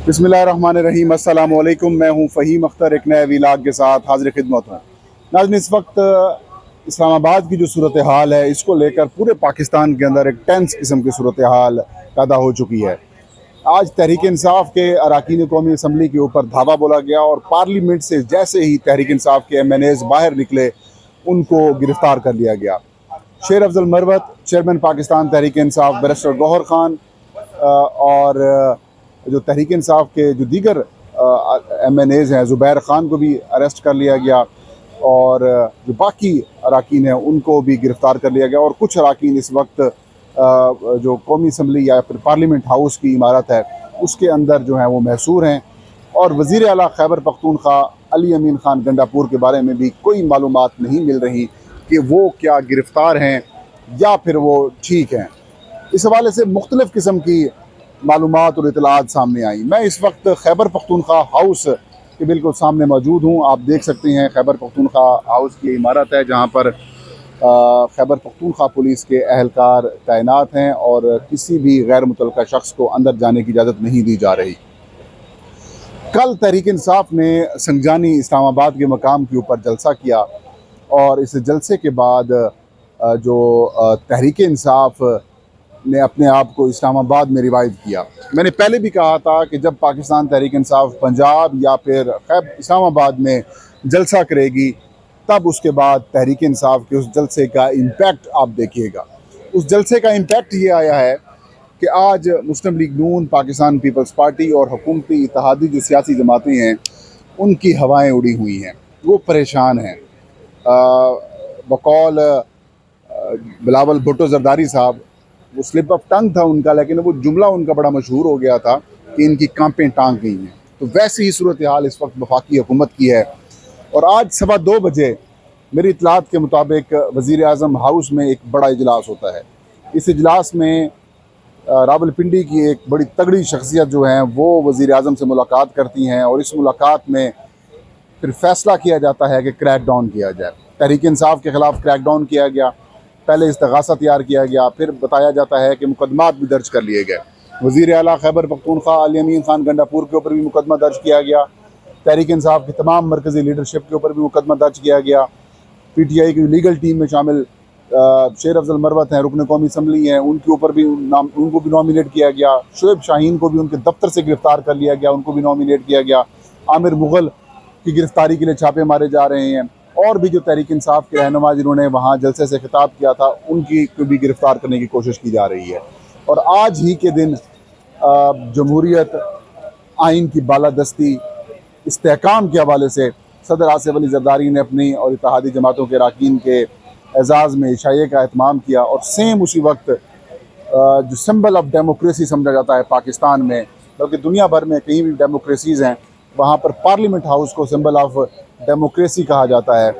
बिस्मिल्लाहिर्रहमानिर्रहीम, अस्सलामु अलैकुम। मैं हूँ फ़हीम अख्तर, एक नए व्लॉग के साथ हाज़िर खिदमत हूँ। नाज़रीन, इस वक्त इस्लामाबाद की जो सूरत हाल है, इसको लेकर पूरे पाकिस्तान के अंदर एक टेंस किस्म की सूरत हाल पैदा हो चुकी है। आज तहरीक इंसाफ के अरकान कौमी असम्बली के ऊपर धावा बोला गया और पार्लियामेंट से जैसे ही तहरीक इंसाफ के MNAs बाहर निकले, उनको गिरफ़्तार कर लिया गया। शेर अफजल मरवत, चेयरमैन पाकिस्तान तहरीक इंसाफ बैरिस्टर गौहर खान और जो तहरीक इंसाफ के जो दीगर MNAs हैं, ज़ुबैर ख़ान को भी अरेस्ट कर लिया गया और जो बाकी अरकान हैं उनको भी गिरफ़्तार कर लिया गया। और कुछ अरकान इस वक्त जो कौमी असम्बली या फिर पार्लियामेंट हाउस की इमारत है उसके अंदर जो है वो महसूर हैं। और वज़ीर आला खैबर पख्तूनख्वा अली अमीन ख़ान गंडापुर के बारे में भी कोई मालूमात नहीं मिल रही कि वो क्या गिरफ़्तार हैं या फिर वो ठीक हैं। इस हवाले से मुख्तलिफ़ किस्म की मालूमात और इतलात सामने आई। मैं इस वक्त खैबर पख्तूनख्वा हाउस के बिल्कुल सामने मौजूद हूँ। आप देख सकते हैं खैबर पख्तूनख्वा हाउस की इमारत है जहाँ पर खैबर पख्तूनख्वा पुलिस के अहलकार तैनात हैं और किसी भी गैर मुतल्लका शख्स को अंदर जाने की इजाज़त नहीं दी जा रही। कल तहरीक इंसाफ ने संगजानी इस्लामाबाद के मकाम के ऊपर जलसा किया और इस जलसे के बाद जो तहरीक इंसाफ ने अपने आप को इस्लामाबाद में रिवाइव किया। मैंने पहले भी कहा था कि जब पाकिस्तान तहरीक इंसाफ पंजाब या फिर खैबर इस्लामाबाद में जलसा करेगी तब उसके बाद तहरीक इंसाफ के उस जलसे का इम्पैक्ट आप देखिएगा। उस जलसे का इम्पैक्ट ये आया है कि आज मुस्लिम लीग नून, पाकिस्तान पीपल्स पार्टी और हुकूमती इत्तेहादी जो सियासी जमातें हैं उनकी हवाएं उड़ी हुई हैं, वो परेशान हैं। बकौल बिलावल भुट्टो जरदारी साहब, वो स्लिप ऑफ टंग था उनका, लेकिन वो जुमला उनका बड़ा मशहूर हो गया था कि इनकी कांपें टांग गई हैं। तो वैसी ही सूरत हाल इस वक्त वफाकी हुकूमत की है। और आज 2:15 बजे मेरी इतलात के मुताबिक वज़ीर आज़म हाउस में एक बड़ा इजलास होता है। इस इजलास में रावलपिंडी की एक बड़ी तगड़ी शख्सियत जो हैं वो वज़ीर आज़म से मुलाकात करती हैं और इस मुलाकात में फिर फ़ैसला किया जाता है कि क्रैक डाउन किया जाए। तहरीक इंसाफ के ख़िलाफ़ क्रैक डाउन किया गया, पहले इस्तग़ासा तैयार किया गया, फिर बताया जाता है कि मुकदमात भी दर्ज कर लिए गए। वज़ीर आला खैबर पख्तूनख्वा अली अमीन ख़ान गंडापुर के ऊपर भी मुकदमा दर्ज किया गया, तहरीक इंसाफ की तमाम मरकज़ी लीडरशिप के ऊपर भी मुकदमा दर्ज किया गया। PTI की लीगल टीम में शामिल शेर अफजल मरवत हैं, रुकन कौमी असम्बली हैं, उनके ऊपर भी उनको भी नॉमिनेट किया गया। शुएब शाहीन को भी उनके दफ्तर से गिरफ़्तार कर लिया गया, उनको भी नॉमिनेट किया गया। आमिर मुग़ल की गिरफ़्तारी के लिए छापे मारे जा रहे हैं। और भी जो तहरीक इंसाफ के रहनुमा जिन्होंने वहाँ जलसे से खिताब किया था उनकी को भी गिरफ़्तार करने की कोशिश की जा रही है। और आज ही के दिन जमहूरियत, आइन की बालादस्ती, इस्तेहकाम के हवाले से सदर आसिफ अली ज़रदारी ने अपनी और इत्तेहादी जमातों के अरकान के एजाज़ में इशाए का एहतमाम किया। और सेम उसी वक्त जो सिंबल ऑफ डेमोक्रेसी समझा जाता है पाकिस्तान में, बल्कि दुनिया भर में कहीं भी डेमोक्रेसीज़ हैं वहाँ पर पार्लियामेंट हाउस को सिंबल ऑफ डेमोक्रेसी कहा जाता है।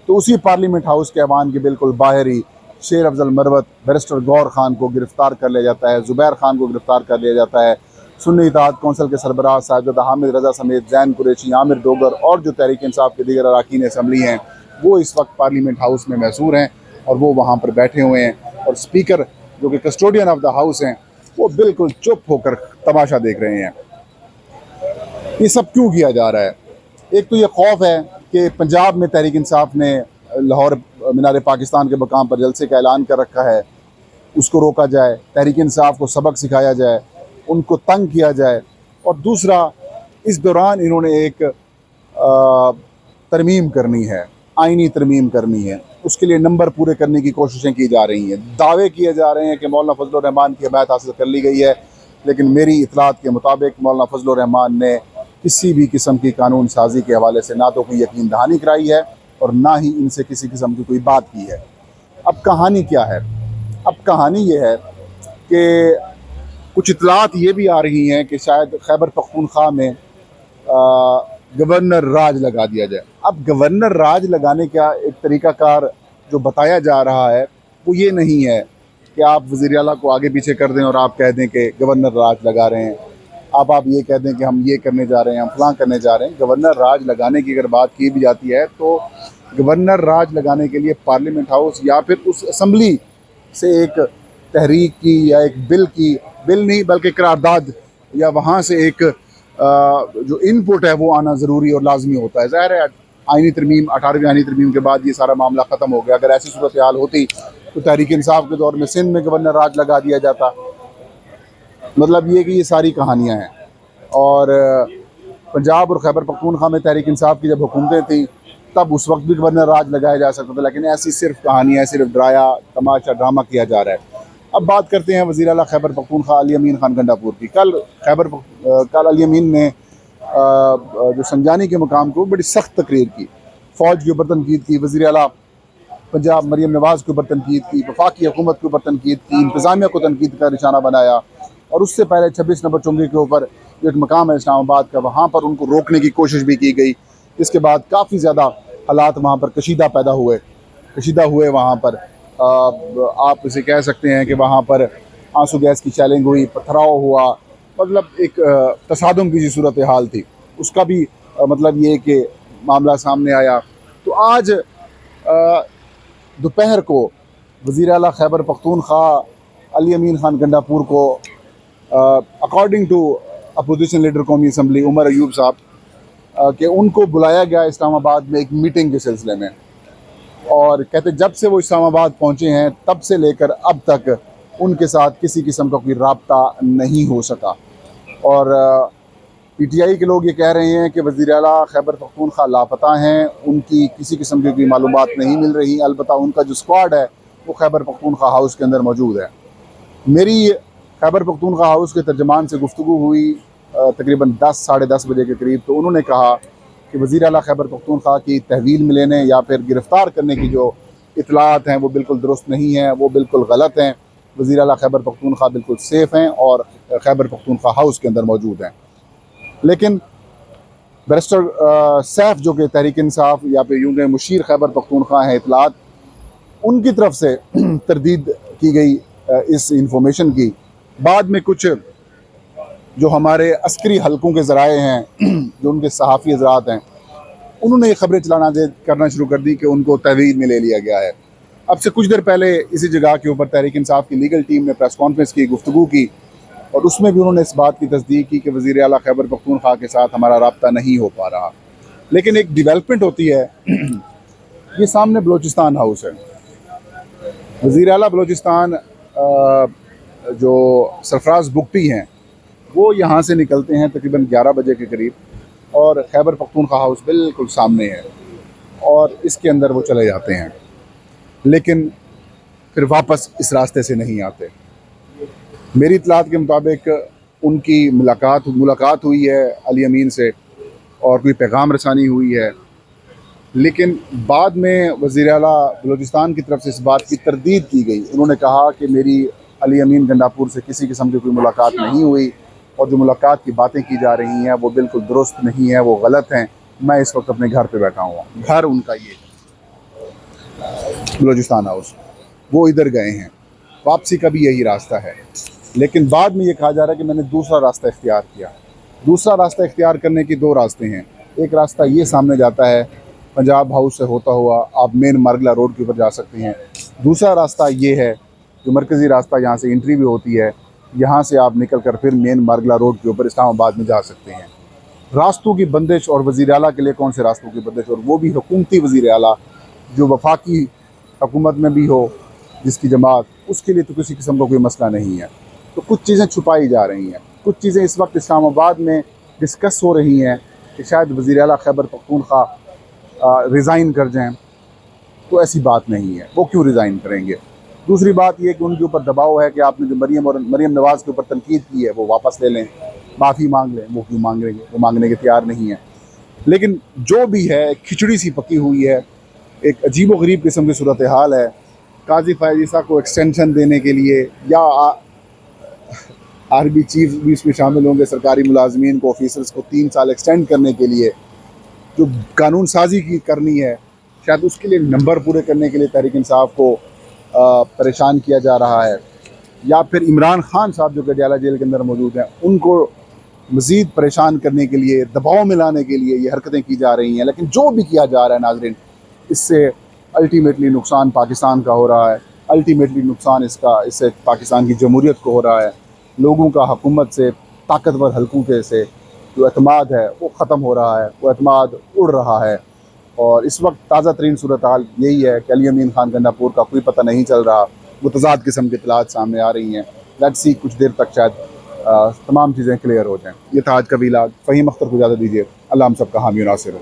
तो उसी पार्लियामेंट हाउस के ऐवान के बिल्कुल बाहर ही शेर अफजल मरवत, बैरिस्टर गौहर खान को गिरफ़्तार कर लिया जाता है, ज़ुबैर खान को गिरफ़्तार कर लिया जाता है। सुन्नी इत्तेहाद कौंसिल के सरबराह साहिबजादा हामिद रज़ा समेत जैन कुरैशी, आमिर डोगर और जो तहरीक इंसाफ के दीगर अरकान असम्बली हैं वो इस वक्त पार्लियामेंट हाउस में महसूर हैं और वो वहाँ पर बैठे हुए हैं। और स्पीकर जो कि कस्टोडियन ऑफ द हाउस हैं वो बिल्कुल चुप होकर तमाशा देख रहे हैं। ये सब क्यों किया जा रहा है? एक तो ये खौफ है कि पंजाब में तहरीक इंसाफ ने लाहौर मीनार पाकिस्तान के मकाम पर जलसे का ऐलान कर रखा है, उसको रोका जाए, तहरीक इंसाफ को सबक सिखाया जाए, उनको तंग किया जाए। और दूसरा, इस दौरान इन्होंने एक तरमीम करनी है, आइनी तरमीम करनी है, उसके लिए नंबर पूरे करने की कोशिशें की जा रही हैं। दावे किए जा रहे हैं कि मौलाना फजल रहमान की हिमायत हासिल कर ली गई है, लेकिन मेरी इतलात के मुताबिक मौलाना फजल रहमान ने किसी भी किस्म की कानून साजी के हवाले से ना तो कोई यकीन दहानी कराई है और ना ही इनसे किसी किस्म की कोई बात की है। अब कहानी क्या है? अब कहानी ये है कि कुछ इतलात ये भी आ रही हैं कि शायद खैबर पख्तूनख्वा में गवर्नर राज लगा दिया जाए। अब गवर्नर राज लगाने का एक तरीक़ाकार जो बताया जा रहा है वो ये नहीं है कि आप वज़ीर आला को आगे पीछे कर दें और आप कह दें कि गवर्नर राज लगा रहे हैं, आप ये कह दें कि हम ये करने जा रहे हैं, हम फलां करने जा रहे हैं। गवर्नर राज लगाने की अगर बात की भी जाती है तो गवर्नर राज लगाने के लिए पार्लियामेंट हाउस या फिर उस असम्बली से एक तहरीक की या एक बिल की बिल नहीं बल्कि करारदाद या वहाँ से एक जो इनपुट है वो आना ज़रूरी और लाजमी होता है। ज़ाहिर है आइनी तरमीम 18वीं आइनी तरमीम के बाद ये सारा मामला ख़त्म हो गया। अगर ऐसी सूरत हाल होती तो तहरीक इंसाफ के दौर में सिंध में गवर्नर राज लगा दिया जाता। मतलब ये कि ये सारी कहानियाँ हैं। और पंजाब और खैबर पख्तूनख्वा में तहरीक इंसाफ की जब हुकूमतें थी तब उस वक्त भी गवर्नर राज लगाया जा सकता था, लेकिन ऐसी सिर्फ कहानियाँ, सिर्फ ड्राया तमाशा ड्रामा किया जा रहा है। अब बात करते हैं वज़ीर आला खैबर पख्तूनख्वा अली अमीन खान गंडापुर की। कल अली अमीन ने जो संजानी के मकाम को बड़ी सख्त तकरीर की, फ़ौज के ऊपर तनकीद की, वज़ीर आला पंजाब मरीम नवाज़ के ऊपर तनकीद की, वफाकी हुकूमत के ऊपर तनकीद की, इंतज़ामिया को तनकीद का निशाना बनाया। और उससे पहले 26 नंबर चुंगी के ऊपर जो एक मकाम है इस्लामाबाद का, वहाँ पर उनको रोकने की कोशिश भी की गई। इसके बाद काफ़ी ज़्यादा हालात वहाँ पर कशीदा हुए वहाँ पर। आप इसे कह सकते हैं कि वहाँ पर आंसू गैस की शैलिंग हुई, पथराव हुआ, मतलब एक तसादुम की सी सूरत हाल थी। उसका भी मतलब ये कि मामला सामने आया। तो आज दोपहर को वज़ीर आला खैबर पख्तूनख्वा अली अमीन खान गंडापुर को अकॉर्डिंग टू अपोजिशन लीडर कौमी असम्बली उमर अयूब साहब कि उनको बुलाया गया इस्लामाबाद में एक मीटिंग के सिलसिले में। और कहते जब से वो इस्लामाबाद पहुँचे हैं तब से लेकर अब तक उनके साथ किसी किस्म का कोई राब्ता नहीं हो सका। और PTI के लोग ये कह रहे हैं कि वज़ीर आला खैबर पख्तूनख्वा लापता हैं, उनकी किसी किस्म की कोई मालूमात नहीं मिल रही। अलबत्ता उनका जो स्क्वाड है वो खैबर पख्तूनख्वा हाउस के अंदर मौजूद है। मेरी खैबर पख्तूनख्वा हाउस के तर्जमान से गुफ्तगू हुई तकरीबन 10 साढ़े 10 बजे के करीब। तो उन्होंने कहा कि वज़ीर आला खैबर पख्तूनख्वा की तहवील में लेने या फिर गिरफ़्तार करने की जो इतलात हैं वो बिल्कुल दुरुस्त नहीं हैं, वो बिल्कुल गलत हैं। वज़ीर आला खैबर पख्तूनख्वा बिल्कुल सेफ़ हैं और खैबर पख्तूनख्वा हाउस के अंदर मौजूद हैं। लेकिन बैरिस्टर सैफ जो कि तहरीक इंसाफ या फिर यूँ कहें मुशीर खैबर पख्तूनख्वा हैं इतलात, उनकी तरफ से तरदीद की गई इस इंफॉर्मेशन की। बाद में कुछ जो हमारे अस्करी हलकों के ज़राए हैं जो उनके सहाफ़ी हज़रात हैं, उन्होंने ये खबरें करना शुरू कर दी कि उनको तहवील में ले लिया गया है। अब से कुछ देर पहले इसी जगह के ऊपर तहरीक इंसाफ की लीगल टीम ने प्रेस कॉन्फ्रेंस की, गुफ्तगू की, और उसमें भी उन्होंने इस बात की तस्दीक की कि वज़ीर आला खैबर पख्तूनख्वा के साथ हमारा राब्ता नहीं हो पा रहा। लेकिन एक डिवेलपमेंट होती है ये सामने बलोचिस्तान हाउस है। वज़ीर आला बलोचिस्तान जो सरफराज बुगटी हैं वो यहाँ से निकलते हैं तकरीबन 11 बजे के करीब, और खैबर पख्तूनख्वा हाउस बिल्कुल सामने है और इसके अंदर वो चले जाते हैं, लेकिन फिर वापस इस रास्ते से नहीं आते। मेरी इतलात के मुताबिक उनकी मुलाकात हुई है अली अमीन से और कोई पैगाम रसानी हुई है, लेकिन बाद में वज़ीर आला बलूचिस्तान की तरफ से इस बात की तरदीद की गई। उन्होंने कहा कि मेरी अली अमीन गंडापुर से किसी किस्म की कोई मुलाकात नहीं हुई और जो मुलाकात की बातें की जा रही हैं वो बिल्कुल दुरुस्त नहीं है, वो गलत हैं। मैं इस वक्त अपने घर पे बैठा हुआ हूँ। घर उनका ये बलूचिस्तान हाउस, वो इधर गए हैं, वापसी का भी यही रास्ता है। लेकिन बाद में ये कहा जा रहा है कि मैंने दूसरा रास्ता इख्तियार किया। दूसरा रास्ता इख्तियार करने के दो रास्ते हैं। एक रास्ता ये सामने जाता है पंजाब हाउस से होता हुआ आप मेन मार्गला रोड के ऊपर जा सकते हैं। दूसरा रास्ता ये है जो मरकज़ी रास्ता यहाँ से एंट्री भी होती है, यहाँ से आप निकल कर फिर मेन मार्गला रोड के ऊपर इस्लामाबाद में जा सकते हैं। रास्तों की बंदिश और वज़ीर आला के लिए कौन से रास्तों की बंदिश, और वो भी हुकूमती वज़ीर आला जो वफाकी हुकूमत में भी हो जिसकी जमात, उसके लिए तो किसी किस्म का कोई मसला नहीं है। तो कुछ चीज़ें छुपाई जा रही हैं, कुछ चीज़ें इस वक्त इस्लामाबाद में डिस्कस हो रही हैं कि शायद वज़ीर आला खैबर पख्तूनख्वा रिज़ाइन कर जाएं। तो ऐसी बात नहीं है, वो क्यों रिज़ाइन करेंगे। दूसरी बात यह कि उनके ऊपर दबाव है कि आपने जो मरीम नवाज़ के ऊपर तनकीद की है वो वापस ले लें, माफ़ी मांग लें। वो क्यों मांगेंगे, वो मांगने के तैयार नहीं है। लेकिन जो भी है खिचड़ी सी पकी हुई है, एक अजीब व गरीब किस्म की सूरत हाल है। काजी फ़ायज़ को एक्सटेंशन देने के लिए या आर्मी चीफ भी इसमें शामिल होंगे, सरकारी मुलाजमीन को, ऑफिसर्स को 3 साल एक्सटेंड करने के लिए जो कानून साजी की करनी है, शायद उसके लिए नंबर पूरे करने के लिए तहरीक इंसाफ को परेशान किया जा रहा है। या फिर इमरान खान साहब जो गडियाला जेल के अंदर मौजूद हैं उनको मज़ीद परेशान करने के लिए, दबाव में लाने के लिए ये हरकतें की जा रही हैं। लेकिन जो भी किया जा रहा है नाज़रीन, इससे अल्टीमेटली नुकसान पाकिस्तान का हो रहा है, अल्टीमेटली नुकसान इससे पाकिस्तान की जमहूरियत को हो रहा है। लोगों का हुकूमत से, ताकतवर हलकों के से जो एतमाद है वो ख़त्म हो रहा है, वो एतमाद उड़ रहा है। और इस वक्त ताज़ा तरीन सूरत हाल यही है कि अली अमीन खान गंडापुर का कोई पता नहीं चल रहा, मुतज़ाद किस्म की इतलात सामने आ रही हैं। लेट्स सी कुछ देर तक शायद तमाम चीज़ें क्लियर हो जाएँ। ये था आज का वीलाग। फ़हीम अख्तर को इजाज़त दीजिए। अल्लाह हम सब का हामी और नासिर हो।